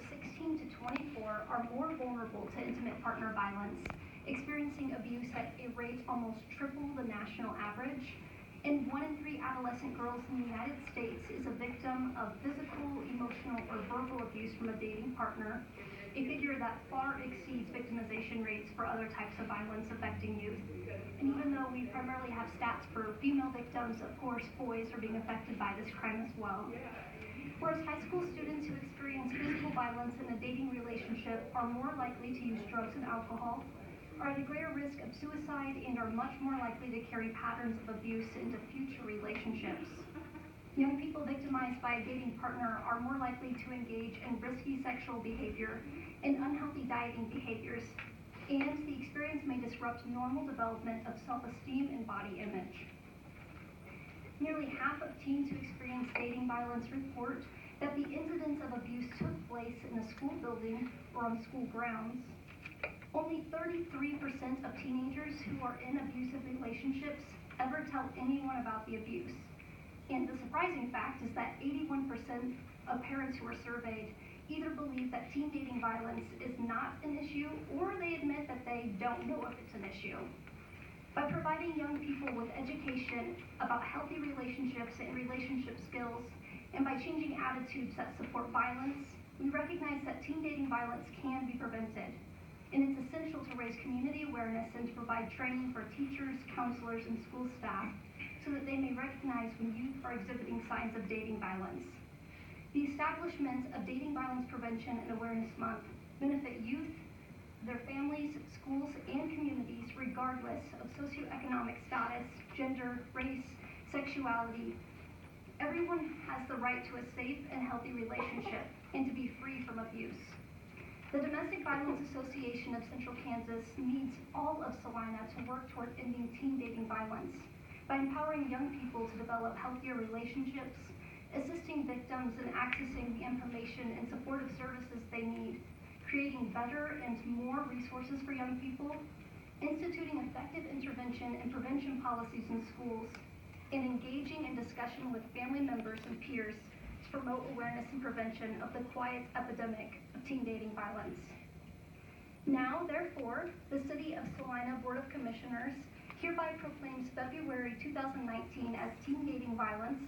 16 to 24 are more vulnerable to intimate partner violence, experiencing abuse at a rate almost triple the national average. And 1 in 3 adolescent girls in the United States is a victim of physical, emotional, or verbal abuse from a dating partner, a figure that far exceeds victimization rates for other types of violence affecting youth. And even though we primarily have stats for female victims, of course, boys are being affected by this crime as well. Whereas high school students who experience physical violence in a dating relationship are more likely to use drugs and alcohol, are at a greater risk of suicide, and are much more likely to carry patterns of abuse into future relationships. Young people victimized by a dating partner are more likely to engage in risky sexual behavior and unhealthy dieting behaviors, and the experience may disrupt normal development of self-esteem and body image. Nearly half of teens who experience dating violence report that the incidents of abuse took place in a school building or on school grounds. Only 33% of teenagers who are in abusive relationships ever tell anyone about the abuse. And the surprising fact is that 81% of parents who are surveyed either believe that teen dating violence is not an issue, or they admit that they don't know if it's an issue. By providing young people with education about healthy relationships and relationship skills, and by changing attitudes that support violence, we recognize that teen dating violence can be prevented. And it's essential to raise community awareness and to provide training for teachers, counselors, and school staff so that they may recognize when youth are exhibiting signs of dating violence. The establishment of Dating Violence Prevention and Awareness Month benefit youth, their families, schools, and communities regardless of socioeconomic status, gender, race, sexuality. Everyone has the right to a safe and healthy relationship and to be free from abuse. The Domestic Violence Association of Central Kansas needs all of Salina to work toward ending teen dating violence by empowering young people to develop healthier relationships, assisting victims in accessing the information and supportive services they need, creating better and more resources for young people, instituting effective intervention and prevention policies in schools, and engaging in discussion with family members and peers to promote awareness and prevention of the quiet epidemic of teen dating violence. Now, therefore, the City of Salina Board of Commissioners hereby proclaims February 2019 as Teen Dating Violence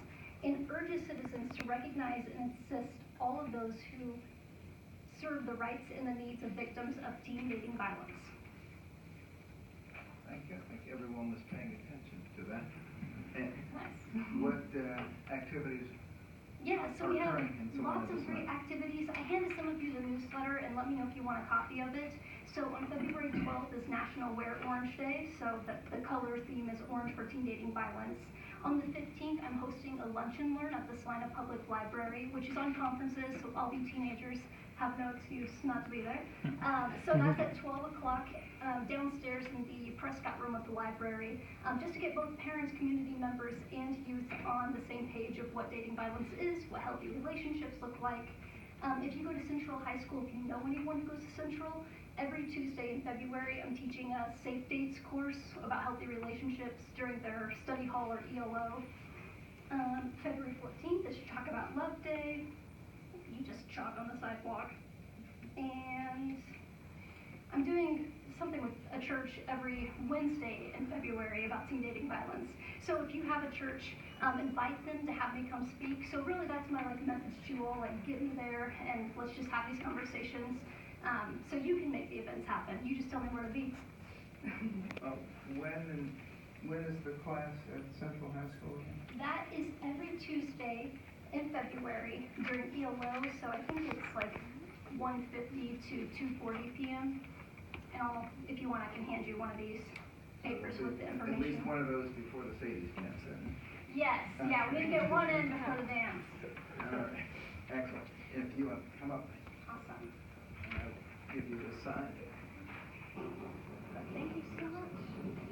and urges citizens to recognize and assist all of those who serve the rights and the needs of victims of teen dating violence. Thank you. I think everyone was paying attention to that. And Nice. what activities Yeah, so we have occurring in Salina lots of this great month? activities. I handed some of you the newsletter, and let me know if you want a copy of it. So on February 12th is National Wear Orange Day, so the color theme is orange for teen dating violence. On the 15th, I'm hosting a lunch and learn at the Salina Public Library, which is on conferences, so all you teenagers have no excuse not to be there. So that's at 12 o'clock downstairs in the Prescott room of the library, just to get both parents, community members, and youth on the same page of what dating violence is, what healthy relationships look like. If you go to Central High School, if you know anyone who goes to Central, every Tuesday in February I'm teaching a Safe Dates course about healthy relationships during their study hall or ELO. February 14th is Talk About Love Day. You just jog on the sidewalk. And I'm doing something with a church every Wednesday in February about teen dating violence. So if you have a church, invite them to have me come speak. So really that's my message to you all, get me there and let's just have these conversations. So you can make the events happen. You just tell me where to be. When is the class at Central High School? That is every Tuesday in February during ELO, so I think it's 1:50 to 2:40 p.m. And if you want, I can hand you one of these papers with the information. At least one of those before the Sadie's dance, then. Yes, yeah, we need to get one in before the dance. All right, excellent. If you want to come up, Awesome. I'll give you the sign. Thank you so much.